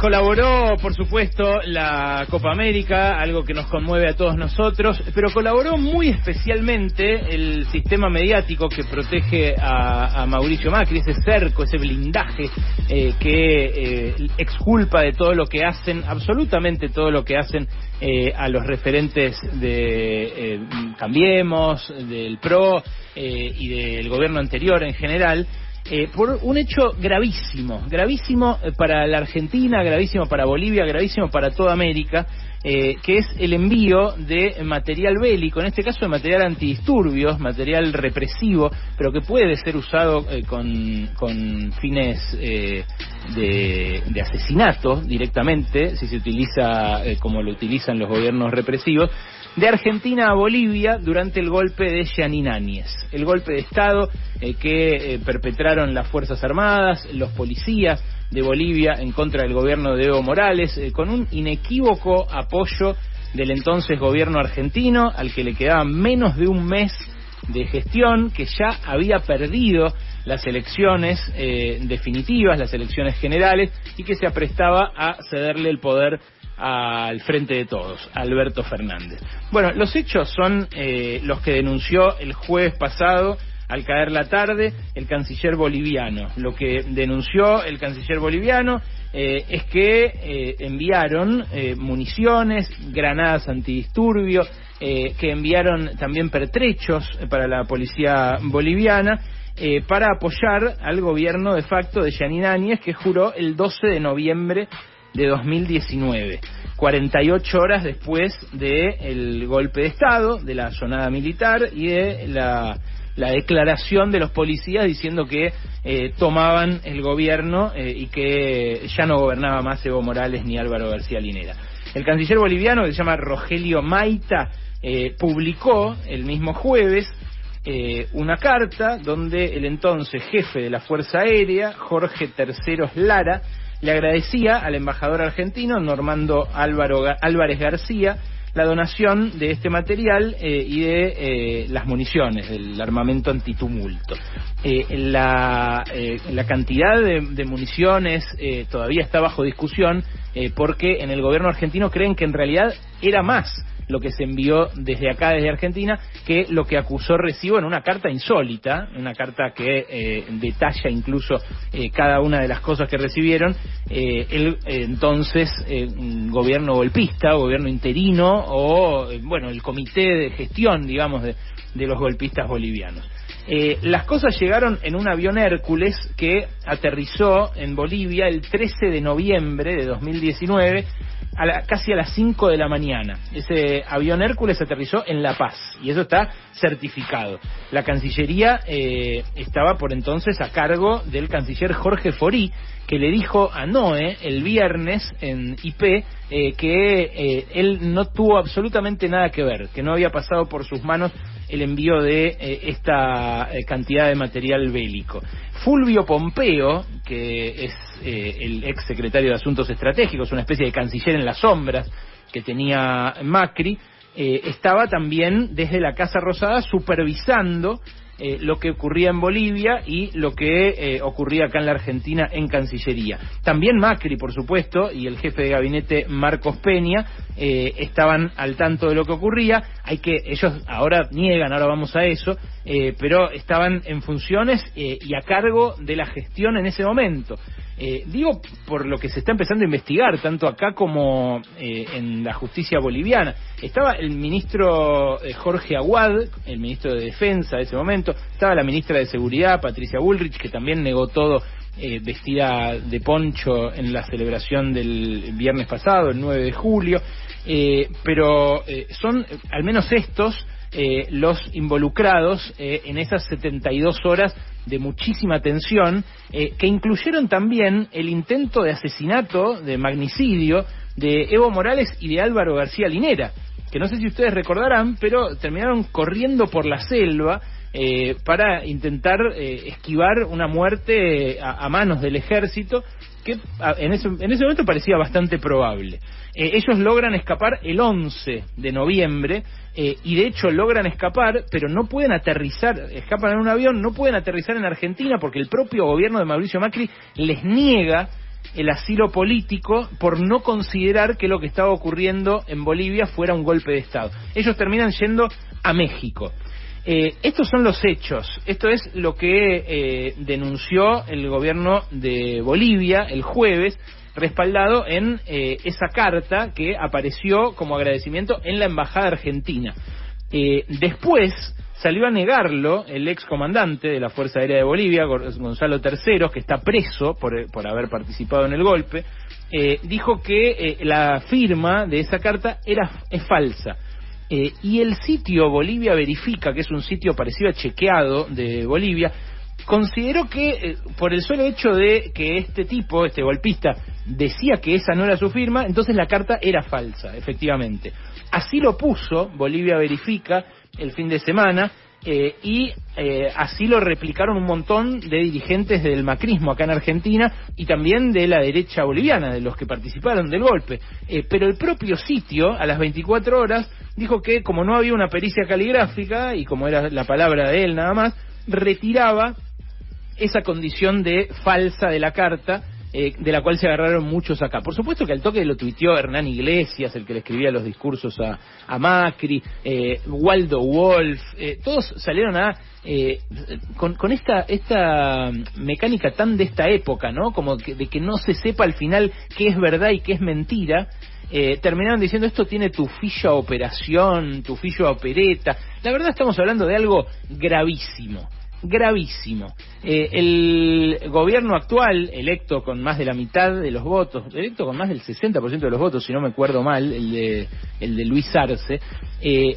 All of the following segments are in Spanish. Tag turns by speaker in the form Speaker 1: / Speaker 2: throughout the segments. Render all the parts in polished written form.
Speaker 1: Colaboró, por supuesto, la Copa América, algo que nos conmueve a todos nosotros, pero colaboró muy especialmente el sistema mediático que protege a Mauricio Macri, ese cerco, ese blindaje que exculpa de todo lo que hacen, absolutamente todo lo que hacen a los referentes de Cambiemos, del PRO y del gobierno anterior en general. Por un hecho gravísimo para la Argentina, gravísimo para Bolivia, gravísimo para toda América, que es el envío de material bélico, en este caso de material antidisturbios, material represivo, pero que puede ser usado con fines de asesinato directamente, si se utiliza como lo utilizan los gobiernos represivos, de Argentina a Bolivia durante el golpe de Jeanine Áñez, el golpe de Estado que perpetraron las Fuerzas Armadas, los policías de Bolivia en contra del gobierno de Evo Morales, con un inequívoco apoyo del entonces gobierno argentino, al que le quedaba menos de un mes de gestión, que ya había perdido las elecciones definitivas, las elecciones generales, y que se aprestaba a cederle el poder al frente de todos, Alberto Fernández. Bueno, los hechos son los que denunció el jueves pasado, al caer la tarde, el canciller boliviano. Lo que denunció el canciller boliviano es que enviaron municiones, granadas antidisturbios, que enviaron también pertrechos para la policía boliviana, para apoyar al gobierno de facto de Jeanine Áñez, que juró el 12 de noviembre de 2019, 48 horas después del golpe de Estado, de la sonada militar y de la declaración de los policías diciendo que tomaban el gobierno y que ya no gobernaba más Evo Morales ni Álvaro García Linera. El canciller boliviano, que se llama Rogelio Maita, publicó el mismo jueves una carta donde el entonces jefe de la Fuerza Aérea, Jorge Terceros Lara, le agradecía al embajador argentino Normando Álvarez García la donación de este material y de las municiones, del armamento antitumulto. La cantidad de municiones todavía está bajo discusión porque en el gobierno argentino creen que en realidad era más lo que se envió desde acá, desde Argentina, que lo que acusó Recibo en una carta insólita, una carta que detalla incluso cada una de las cosas que recibieron el entonces gobierno golpista, gobierno interino, o bueno, el comité de gestión, digamos, de los golpistas bolivianos. Las cosas llegaron en un avión Hércules que aterrizó en Bolivia el 13 de noviembre de 2019, casi a las 5 de la mañana. Ese avión Hércules aterrizó en La Paz, y eso está certificado. La Cancillería estaba por entonces a cargo del canciller Jorge Forí, que le dijo a Noé el viernes en IP que él no tuvo absolutamente nada que ver, que no había pasado por sus manos el envío de esta cantidad de material bélico. Fulvio Pompeo, que es el ex secretario de Asuntos Estratégicos, una especie de canciller en las sombras que tenía Macri, estaba también desde la Casa Rosada supervisando lo que ocurría en Bolivia y lo que ocurría acá en la Argentina en Cancillería. También Macri, por supuesto, y el jefe de gabinete Marcos Peña estaban al tanto de lo que ocurría. Ellos ahora niegan, ahora vamos a eso, pero estaban en funciones y a cargo de la gestión en ese momento. Digo por lo que se está empezando a investigar, tanto acá como en la justicia boliviana. Estaba el ministro Jorge Aguad, el ministro de Defensa de ese momento, estaba la ministra de Seguridad, Patricia Bullrich, que también negó todo, vestida de poncho en la celebración del viernes pasado, el 9 de julio, pero son al menos estos los involucrados en esas 72 horas de muchísima tensión, que incluyeron también el intento de asesinato, de magnicidio, de Evo Morales y de Álvaro García Linera, que no sé si ustedes recordarán, pero terminaron corriendo por la selva para intentar esquivar una muerte a manos del ejército, que en ese momento parecía bastante probable. Ellos logran escapar el 11 de noviembre, y de hecho logran escapar, pero no pueden aterrizar, escapan en un avión, no pueden aterrizar en Argentina porque el propio gobierno de Mauricio Macri les niega el asilo político por no considerar que lo que estaba ocurriendo en Bolivia fuera un golpe de Estado. Ellos terminan yendo a México. Estos son los hechos, esto es lo que denunció el gobierno de Bolivia el jueves, respaldado en esa carta que apareció como agradecimiento en la embajada argentina. Después salió a negarlo el excomandante de la Fuerza Aérea de Bolivia, Gonzalo Terceros, que está preso por haber participado en el golpe. Dijo que la firma de esa carta es falsa. Y el sitio Bolivia Verifica, que es un sitio parecido a Chequeado de Bolivia, consideró que por el solo hecho de que este golpista, decía que esa no era su firma, entonces la carta era falsa, efectivamente. Así lo puso Bolivia Verifica el fin de semana, y así lo replicaron un montón de dirigentes del macrismo acá en Argentina y también de la derecha boliviana, de los que participaron del golpe. Pero el propio sitio, a las 24 horas, dijo que como no había una pericia caligráfica, y como era la palabra de él nada más, retiraba esa condición de falsa de la carta, de la cual se agarraron muchos acá. Por supuesto que al toque lo tuiteó Hernán Iglesias, el que le escribía los discursos a Macri, Waldo Wolf, todos salieron con esta mecánica tan de esta época, ¿no? Como de que no se sepa al final qué es verdad y qué es mentira. Terminaron diciendo, esto tiene tufillo a operación, tufillo a opereta. La verdad estamos hablando de algo gravísimo. El gobierno actual, electo con más de la mitad de los votos, electo con más del 60% de los votos, si no me acuerdo mal, el de Luis Arce,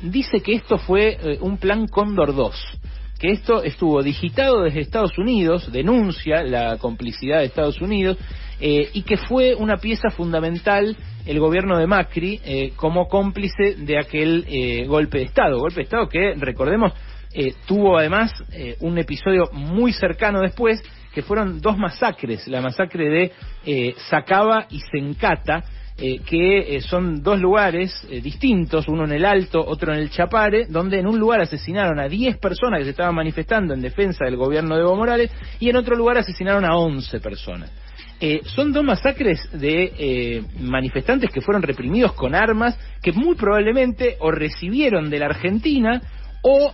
Speaker 1: dice que esto fue un plan Cóndor 2, que esto estuvo digitado desde Estados Unidos, denuncia la complicidad de Estados Unidos, y que fue una pieza fundamental el gobierno de Macri como cómplice de aquel golpe de Estado que, recordemos, tuvo además un episodio muy cercano después, que fueron dos masacres, la masacre de Sacaba y Sencata, que son dos lugares distintos, uno en el Alto, otro en el Chapare, donde en un lugar asesinaron a 10 personas que se estaban manifestando en defensa del gobierno de Evo Morales, y en otro lugar asesinaron a 11 personas. Son dos masacres de manifestantes que fueron reprimidos con armas que muy probablemente o recibieron de la Argentina o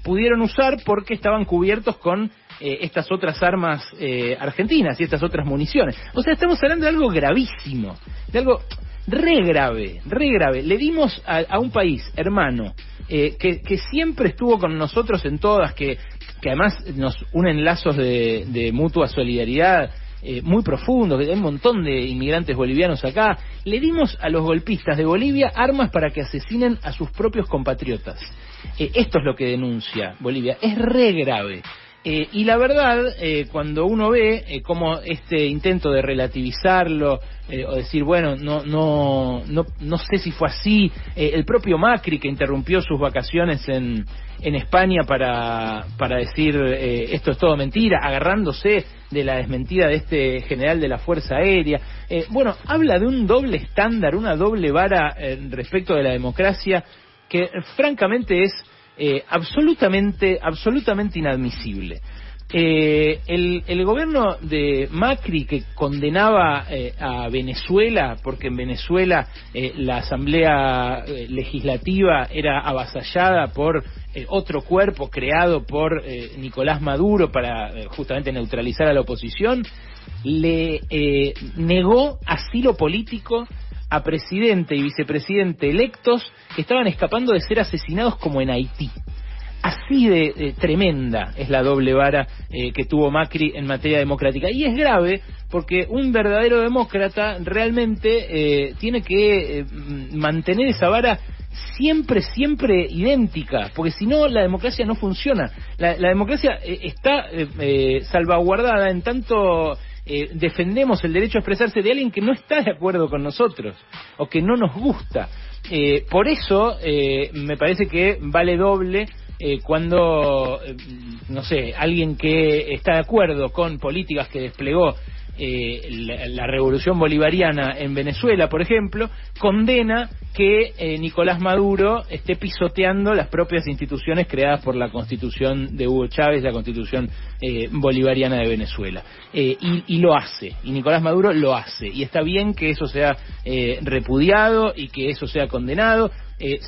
Speaker 1: pudieron usar porque estaban cubiertos con estas otras armas argentinas y estas otras municiones. O sea, estamos hablando de algo gravísimo, de algo re grave. Le dimos a un país hermano que siempre estuvo con nosotros en todas, que además nos unen lazos de mutua solidaridad muy profundos, que hay un montón de inmigrantes bolivianos acá. Le dimos a los golpistas de Bolivia armas para que asesinen a sus propios compatriotas. Esto es lo que denuncia Bolivia, es re grave. Y la verdad, cuando uno ve cómo este intento de relativizarlo, o decir, bueno, no sé si fue así, el propio Macri, que interrumpió sus vacaciones en España para decir esto es todo mentira, agarrándose de la desmentida de este general de la Fuerza Aérea, bueno, habla de un doble estándar, una doble vara respecto de la democracia, que francamente es absolutamente inadmisible. El gobierno de Macri, que condenaba a Venezuela, porque en Venezuela la asamblea legislativa era avasallada por otro cuerpo creado por Nicolás Maduro para justamente neutralizar a la oposición, le negó asilo político a presidente y vicepresidente electos que estaban escapando de ser asesinados como en Haití. Así de tremenda es la doble vara que tuvo Macri en materia democrática. Y es grave porque un verdadero demócrata realmente tiene que mantener esa vara siempre idéntica, porque si no la democracia no funciona. La democracia está salvaguardada en tanto defendemos el derecho a expresarse de alguien que no está de acuerdo con nosotros o que no nos gusta. Por eso me parece que vale doble cuando, no sé, alguien que está de acuerdo con políticas que desplegó la revolución bolivariana en Venezuela, por ejemplo, condena que Nicolás Maduro esté pisoteando las propias instituciones creadas por la Constitución de Hugo Chávez, la Constitución bolivariana de Venezuela. Y lo hace, y Nicolás Maduro lo hace, y está bien que eso sea repudiado y que eso sea condenado,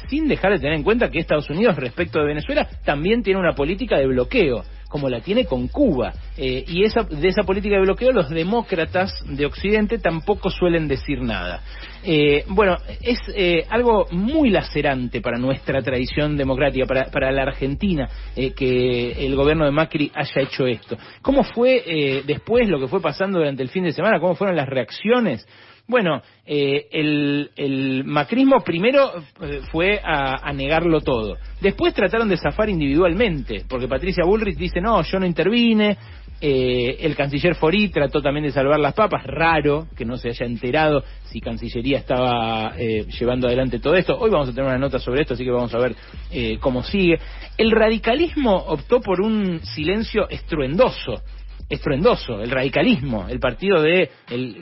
Speaker 1: sin dejar de tener en cuenta que Estados Unidos, respecto de Venezuela, también tiene una política de bloqueo, como la tiene con Cuba, y de esa política de bloqueo los demócratas de Occidente tampoco suelen decir nada. Bueno, es algo muy lacerante para nuestra tradición democrática, para la Argentina, que el gobierno de Macri haya hecho esto. ¿Cómo fue después lo que fue pasando durante el fin de semana? ¿Cómo fueron las reacciones? Bueno, el macrismo primero fue a negarlo todo. Después trataron de zafar individualmente, porque Patricia Bullrich dice, no, yo no intervine. El canciller Fori trató también de salvar las papas. Raro que no se haya enterado si Cancillería estaba llevando adelante todo esto. Hoy vamos a tener una nota sobre esto, así que vamos a ver cómo sigue. El radicalismo optó por un silencio estruendoso, el radicalismo, el partido de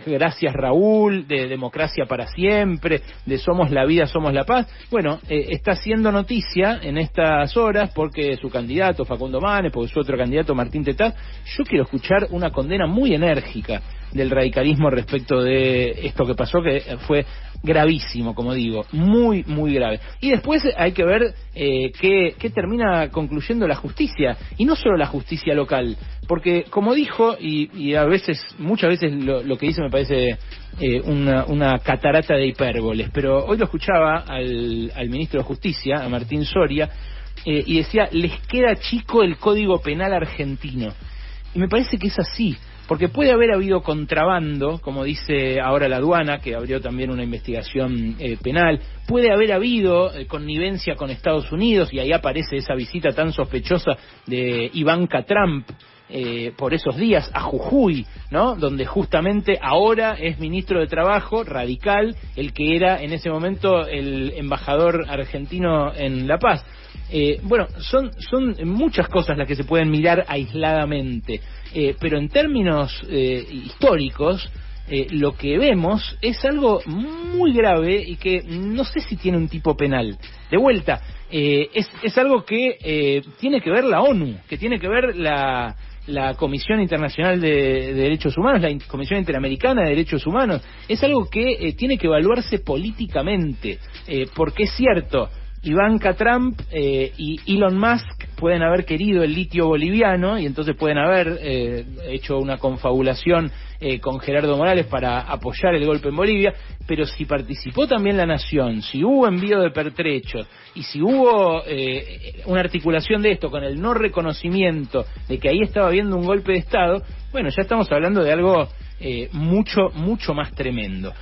Speaker 1: Gracias Raúl, de Democracia para Siempre, de Somos la Vida, Somos la Paz. Bueno, está haciendo noticia en estas horas porque su candidato Facundo Manes, porque su otro candidato Martín Tetaz. Yo quiero escuchar una condena muy enérgica del radicalismo respecto de esto que pasó, que fue gravísimo, como digo, muy, muy grave. Y después hay que ver qué termina concluyendo la justicia, y no solo la justicia local, porque como dijo, y a veces, muchas veces lo que dice me parece una catarata de hipérboles, pero hoy lo escuchaba al ministro de Justicia, a Martín Soria, y decía, les queda chico el Código Penal argentino. Y me parece que es así, porque puede haber habido contrabando, como dice ahora la aduana, que abrió también una investigación penal, puede haber habido connivencia con Estados Unidos, y ahí aparece esa visita tan sospechosa de Ivanka Trump por esos días a Jujuy, ¿no? Donde justamente ahora es ministro de Trabajo, radical, el que era en ese momento el embajador argentino en La Paz. Bueno, son muchas cosas las que se pueden mirar aisladamente, pero en términos históricos, lo que vemos es algo muy grave y que no sé si tiene un tipo penal. De vuelta, es algo que tiene que ver la ONU, que tiene que ver la Comisión Internacional de Derechos Humanos, la Comisión Interamericana de Derechos Humanos. Es algo que tiene que evaluarse políticamente, porque es cierto, Ivanka Trump y Elon Musk pueden haber querido el litio boliviano y entonces pueden haber hecho una confabulación con Gerardo Morales para apoyar el golpe en Bolivia, pero si participó también la nación, si hubo envío de pertrechos y si hubo una articulación de esto con el no reconocimiento de que ahí estaba habiendo un golpe de Estado, bueno, ya estamos hablando de algo mucho más tremendo.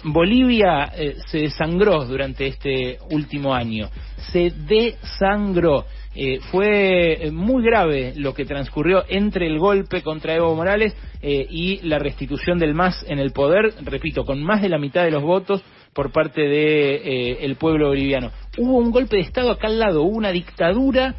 Speaker 1: Bolivia se desangró durante este último año, se desangró. Fue muy grave lo que transcurrió entre el golpe contra Evo Morales y la restitución del MAS en el poder, repito, con más de la mitad de los votos por parte de el pueblo boliviano. Hubo un golpe de Estado acá al lado, hubo una dictadura